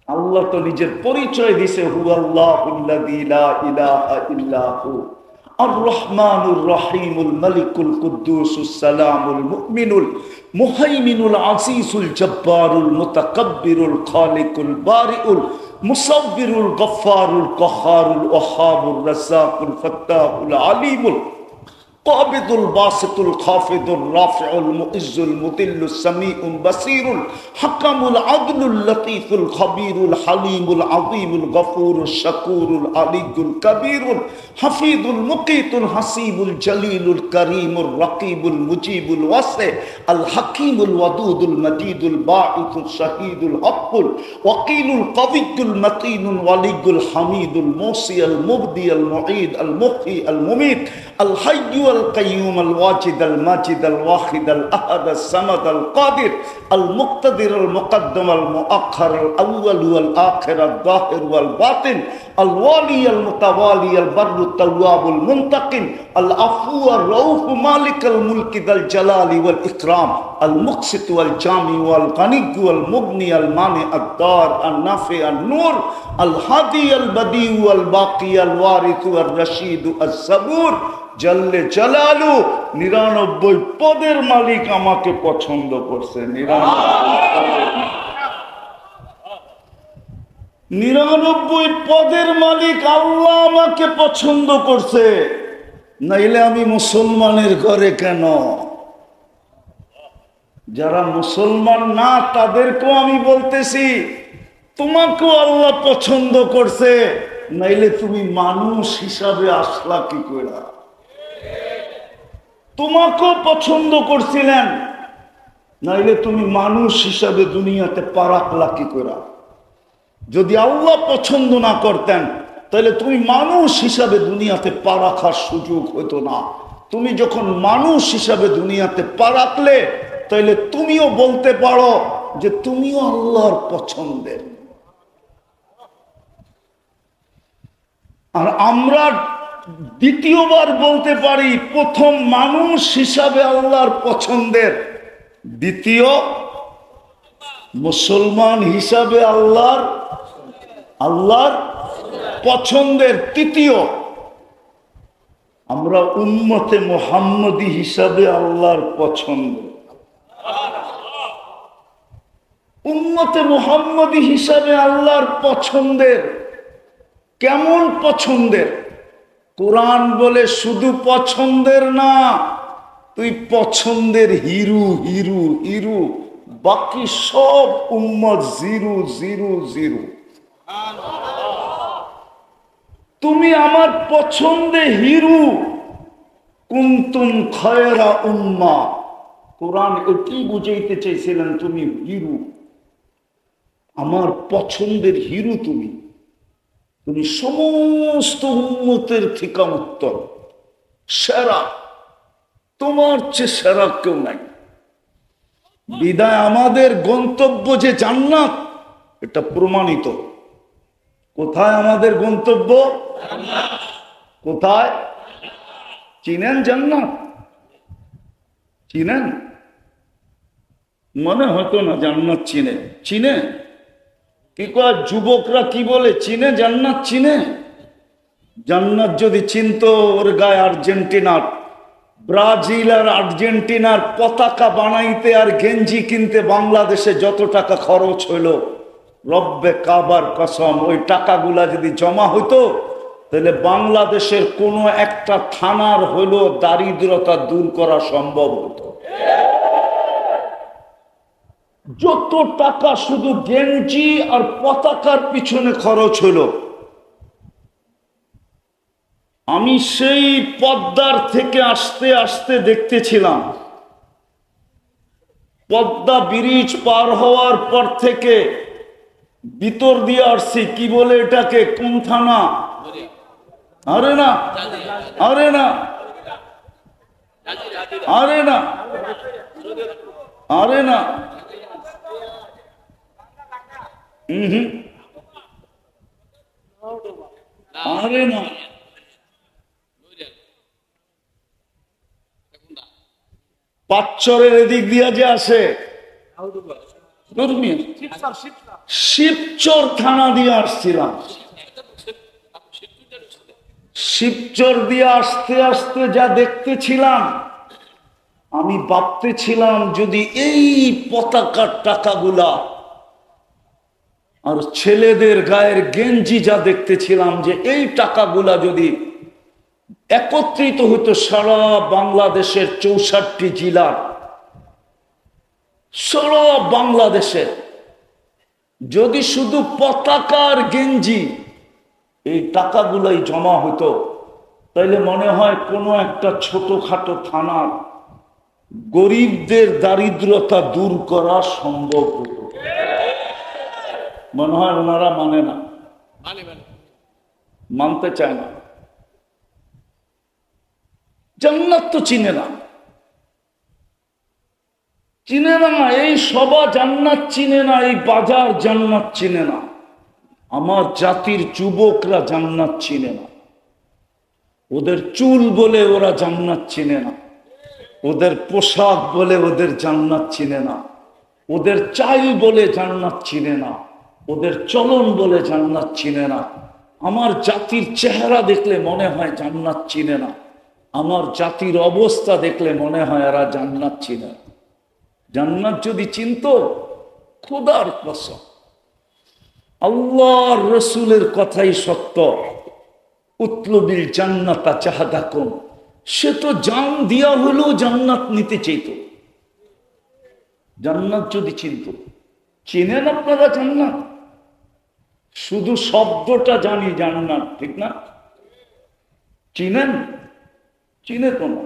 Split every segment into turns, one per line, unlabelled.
আল্লাহ তো নিজের পরিচয় দিছে, হুয়াল্লাহুল্লাযী লা ইলাহা ইল্লা হু আর রহমানুর রহিমুল মালিকুল কুদ্দুসুস সালামুল মুমিনুল মুহাইমিনুল আজিজুল জব্বারুল মুতাকাব্বিরুল খালিকুল বারিউল মুসাব্বিরুল গফফারুল কাহ্হারুল ওয়াহ্হাবুর রাজ্জাকুল ফাত্তাহুল আলিমুল قابض الباسط الخافض الرافع المؤز المذل السميع البصير الحكم العدل اللطيف الخبير الحليم العظيم الغفور الشكور العلي الكبير الحفيظ المقيت الحسيب الجليل الكريم الرقيب المجيب الواسع الحكيم الودود المجيد الباعث الشهيد الحق الوكيل القوي المتين الولي الحميد الموصي المبدي المعيد المحيي المميت الحي القيوم الواجد الماجد الواحد الأحد الصمد القادر المقتدر المقدم المؤخر الأول والآخر الظاهر والباطن الوالي المتوالي البر التواب المنتقم العفو الرؤوف مالك الملك ذا الجلال والإكرام المقسط والجامع والغني والمغني المانع الدار النافع النور الهادي البديع والباقي الوارث والرشيد الصبور জাল্লে জালালু 99 পদের মালিক আমাকে পছন্দ করছে। 99 পদের মালিক আল্লাহ আমাকে পছন্দ করছে, নাইলে আমি মুসলমানের ঘরে কেন? যারা মুসলমান না তাদেরকেও আমি বলতেছি তোমাকেও আল্লাহ পছন্দ করছে, নাইলে তুমি মানুষ হিসাবে আসলা কি করে? তোমাকেও পছন্দ করছিলেন, নাইলে তুমি মানুষ হিসাবে দুনিয়াতে পা রাখলা কি করে? যদি আল্লাহ পছন্দ না করতেন তাহলে তুমি মানুষ হিসাবে দুনিয়াতে পা রাখার সুযোগ হতো না। তুমি যখন মানুষ হিসাবে দুনিয়াতে পা রাখলে তাহলে তুমিও বলতে পারো যে তুমিও আল্লাহর পছন্দের। আর আমরা দ্বিতীয়বার বলতে পারি, প্রথম মানুষ হিসাবে আল্লাহর পছন্দের, দ্বিতীয় মুসলমান হিসাবে আল্লাহর পছন্দের, তৃতীয় আমরা উম্মতে মুহাম্মদী হিসাবে আল্লাহর পছন্দ। উম্মতে মুহাম্মদী হিসাবে আল্লাহর পছন্দের। কেমন পছন্দের? কোরআন বলে শুধু পছন্দের না, তুই পছন্দের হিরু হিরু হিরু, বাকি সব উম্মত জিরু জিরু জিরু। তুমি আমার পছন্দে হিরু, কুনতুম খায়রা উম্মাহ। কোরআন এটি বুঝাইতে চাইছিলেন, তুমি হিরু, আমার পছন্দের হিরু তুমি। তুমি সমস্ত উম্মতের থেকে উত্তম, সেরা, তোমার চেয়ে সেরা কেউ নাই। বিদায় আমাদের গন্তব্য যে জান্নাত, এটা প্রমাণিত। কোথায় আমাদের গন্তব্য? কোথায়? চিনেন জান্নাত? চিনেন? মনে হতো না জান্নাত চিনে। চিনে কি কয় যুবকরা কি বলে? চিনে জান্নাত? চিনে? জান্নাত যদি চিনতো, ওর গায়ে আর্জেন্টিনার, ব্রাজিল আর আর্জেন্টিনার পতাকা বানাইতে আর গেঞ্জি কিনতে বাংলাদেশে যত টাকা খরচ হইল, রব্বে কাবার কসম, ওই টাকাগুলা যদি জমা হইতো তাহলে বাংলাদেশের কোনো একটা থানার হইল দারিদ্রতা দূর করা সম্ভব হতো। যত টাকা শুধু গেঞ্জি আর পতাকার পিছনে খরচ হলো। আমি সেই পদ্মার থেকে আসতে আসতে দেখতেছিলাম, পদ্মা ব্রিজ পার হওয়ার পর থেকে ভিতর দিয়ে আসছি, কি বলে এটাকে, কোন থানা? আরে না, আরে না, আরে না, আরে না, আরে না, পাঁচচরের এদিক দিয়া যে আসে শিবচর থানা দিয়ে আসছিলাম। শিবচর দিয়ে আসতে আসতে যা দেখতেছিলাম, আমি ভাবতেছিলাম যদি এই পতাকার টাকাগুলা আর ছেলেদের গায়ের গেঞ্জি যা দেখতেছিলাম, যে এই টাকাগুলা যদি একত্রিত হতো সারা বাংলাদেশের 64 জেলার, সারা বাংলাদেশের যদি শুধু পতাকার গেঞ্জি এই টাকাগুলাই জমা হতো, তাইলে মনে হয় কোনো একটা ছোটখাটো থানার গরিবদের দারিদ্রতা দূর করা সম্ভব হতো। মনে হয় ওনারা মানে না, মানতে চায় না। জান্নাত তো চিনে না, চিনে না। এই সভা জান্নাত চিনে না, এই বাজার জান্নাত চিনে না, আমার জাতির যুবকরা জান্নাত চিনে না। ওদের চুল বলে ওরা জান্নাত চিনে না, ওদের পোশাক বলে ওদের জান্নাত চিনে না, ওদের চাল বলে জান্নাত চিনে না, ওদের চলন বলে জান্নাত চিনে না। আমার জাতির চেহারা দেখলে মনে হয় জান্নাত চিনে না, আমার জাতির অবস্থা দেখলে মনে হয় এরা জান্নাত চিনে না। জান্নাত যদি চিনত, খোদার কসম, আল্লাহর রসুলের কথাই সত্য, উতলুবিল জান্নাতা চাহাদাকুম, সে তো জান দিয়া হলেও জান্নাত নিতে চাইত। জান্নাত যদি চিনত। চিনেন আপনারা জান্নাত? শুধু শব্দটা জানি জান্নাত, ঠিক না? চিনেন? চিনে তো না।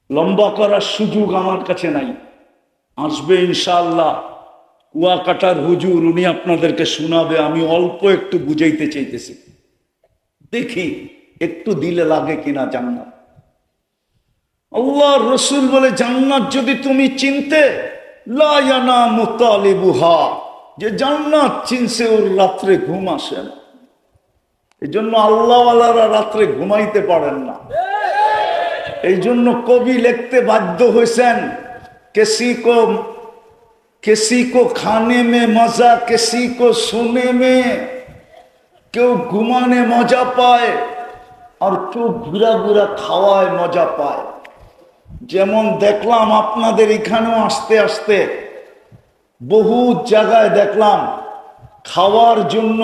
লম্বা করার সুযোগ আমার কাছে নাই, আসবে ইনশাআল্লাহ কুয়াকাটার হুজুর, উনি আপনাদেরকে শোনাবে। আমি অল্প একটু বুঝাইতে চাইতেছি, দেখি একটু দিলে লাগে কিনা জান্নাত। আল্লাহর রসুল বলে, জান্নাত যদি তুমি চিনতে, লা ইয়ানামু তালিবুহা, যে জান্নাত চিনছে ওর রাত্রে ঘুম আসে না। এই জন্য আল্লাহওয়ালারা রাত্রে ঘুমাইতে পারেন না। এই জন্য কবি লিখতে বাধ্য হয়েছেন, किसी को खाने में मजा, किसी को सोने में, কেউ ঘুমানে মজা পায় আর কেউ ঘুরা ঘুরা খাওয়ায় মজা পায়। যেমন দেখলাম আপনাদের এখানেও আসতে আসতে বহু জায়গায় দেখলাম খাওয়ার জন্য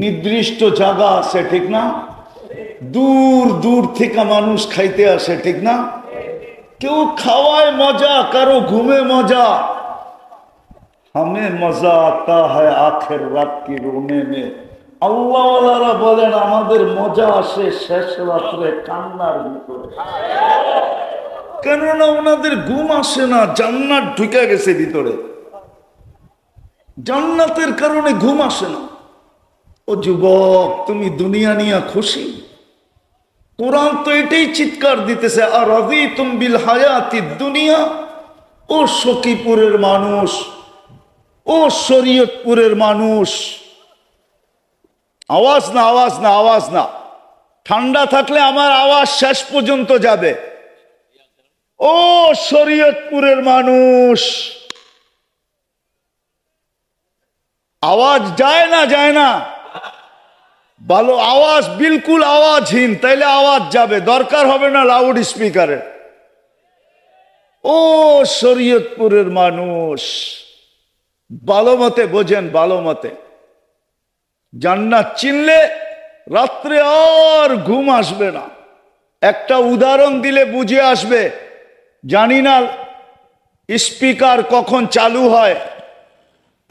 নির্দিষ্ট জায়গা আছে, ঠিক না? দূর দূর থেকে মানুষ খাইতে আসে, ঠিক না? কেউ খাওয়ায় মজা, কারো ঘুমে মজা। हमें मजा आता है आखिर रात की रोने में। আল্লাহওয়ালারা বলেন আমাদের মজা আসে শেষ রাত্রে কান্নার ভিতরে। কেননা ওনাদের ঘুম আসে না, জান্নাত ঢুকে গেছে ভিতরে। জান্নাতের কারণে ঘুম আসে না। ও যুবক, তুমি দুনিয়া নিয়ে খুশি? কোরআন তো এটাই চিৎকার দিতেছে, আর রাযীতুম বিল হায়াতিদ দুনিয়া। ও সখীপুরের মানুষ, ও শরীয়তপুরের মানুষ, আওয়াজ না, আওয়াজ না, আওয়াজ না। ঠান্ডা থাকলে আমার আওয়াজ শেষ পর্যন্ত যাবে। ও শরীয়তপুরের মানুষ, আওয়াজ যায় না, যায় না? ভালো আওয়াজ, বিলকুল আওয়াজহীন, তাইলে আওয়াজ যাবে, দরকার হবে না লাউড স্পিকারের। ও শরীয়তপুরের মানুষ, ভালো মতে বোঝেন, ভালো মতে। জান্নাত চিনলে রাত্রে আর ঘুম আসবে না। একটা উদাহরণ দিলে বুঝে আসবে। জানি না স্পিকার কখন চালু হয়,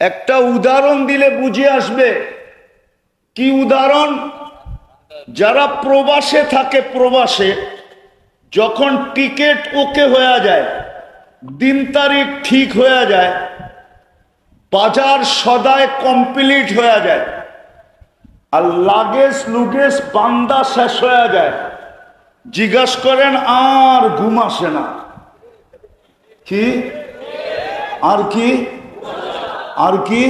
একটা উদাহরণ দিলে বুঝে আসবে। কি উদাহরণ? যারা প্রবাসে থাকে, প্রবাসে যখন টিকিট ওকে হয়ে যায়, দিন তারিখ ঠিক হয়ে যায়, বাজার সদায় কমপ্লিট হয়ে যায়, আর লাগেজ লুগেজ বান্দা শেষ হয়ে যায়, জিজ্ঞাসা করেন আর ঘুম আসে না। কি আর কি আর কি?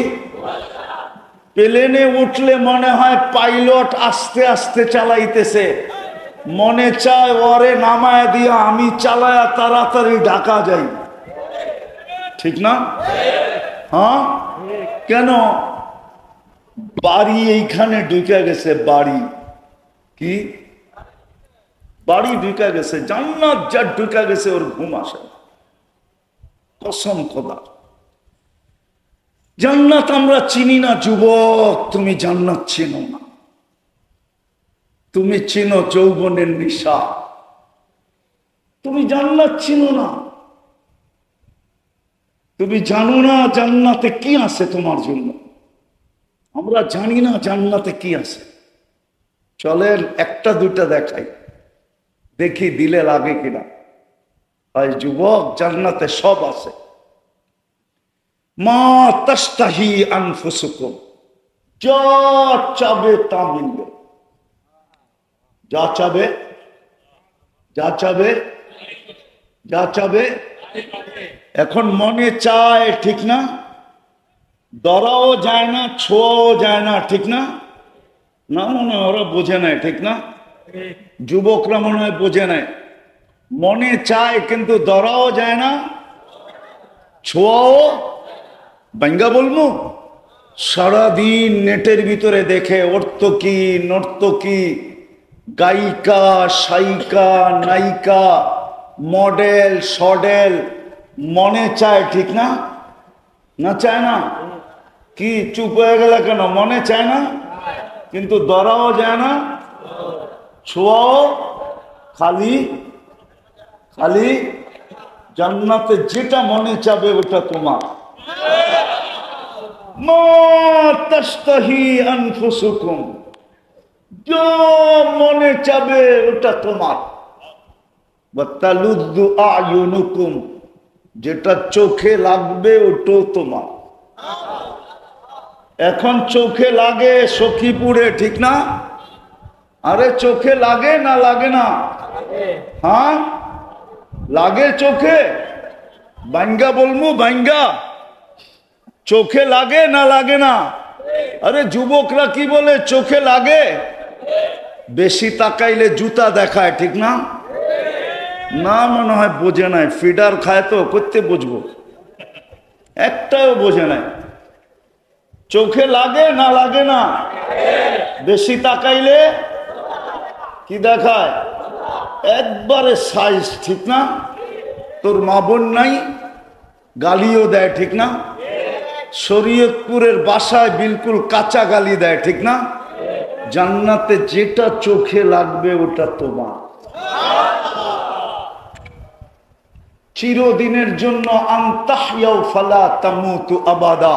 প্লেনে উঠলে মনে হয় পাইলট আস্তে আস্তে চালাইতেছে, মনে চায় ওরে নামায় দিয়া আমি চালায়া তাড়াতাড়ি ঢাকা যাই, ঠিক না? হ্যাঁ, কেন? বাড়ি এইখানে ঢুকে গেছে, বাড়ি কি বাড়ি ঢুকে গেছে, জান্নাত যা ঢুকে গেছে ওর ঘুম আসে। কসম খোদা, জান্নাত আমরা চিনি না। যুবক, তুমি জান্নাত চিনো না, তুমি চিনো যৌবনের নিশা, তুমি জান্নাত চিনো না। তুমি জানো না জান্নাতে কি আছে তোমার জন্য। আমরা জানি না জান্নাতে কি আছে। চলেন একটা দুইটা দেখাই, দেখি দিলে লাগে কিনা। ভাই যুবক, জান্নাতে সব আছে। মা তাস্তাহি আনফুসুকুম, যা চাবে তা মিলবে। যা চাবে, যা চাবে, যা চাবে। এখন মনে চায়, ঠিক না? ধরাও যায় না, ছোঁয়াও যায় না, ঠিক না? না, মনে হয় ওরা বোঝে নাই, ঠিক না? যুবকরা মনে হয় বোঝে নাই। মনে চায় কিন্তু ধরাও যায় না, ছোঁয়াও। বাঙ্গা বলবো, সারাদিন নেটের ভিতরে দেখে অর্থকি নর্তকী, গায়িকা, সায়িকা, নায়িকা, মডেল, সডেল। মনে চায়, ঠিক না? না চায় না? কি চুপ হয়ে গেল কেন? মনে চায় না, কিন্তু ধরাও যায় না, ছোঁয়াও। খালি খালি জান্নাতে যেটা মনে চাবে ওটা তোমার। মা তাস্তাহি আনফুসুকুম, যা মনে চাবে ওটা তোমার। ওয়াতালুদ্দু আয়ুনুকুম, যেটা চোখে লাগবে ওটাও তোমার। এখন চোখে লাগে সখীপুরে, ঠিক না? আরে চোখে লাগে না লাগে না? হ্যাঁ লাগে চোখে। বাঙ্গা বলমু, বাঙ্গা চোখে লাগে না লাগে না? আরে যুবকরা কি বলে, চোখে লাগে। বেশি তাকাইলে জুতা দেখায়, ঠিক না? না, মনে হয় বোঝে নাই। ফিডার খায় তো, করতে বুঝবো, একটাও বোঝে নাই। চোখে লাগে না লাগে না? বেশি তাকাইলে কি দেখায়? একবারে সাইজ, ঠিক না? তোর মা বোন নাই, গালিও দেয়, ঠিক না? শরীয়তপুরের বাসায় বিলকুল কাঁচা গালি দেয়, ঠিক না? জান্নাতে যেটা চোখে লাগবে ওটা তোমার চিরদিনের জন্য। আনতাহইয়াও ফালা তামুতু আবাদা।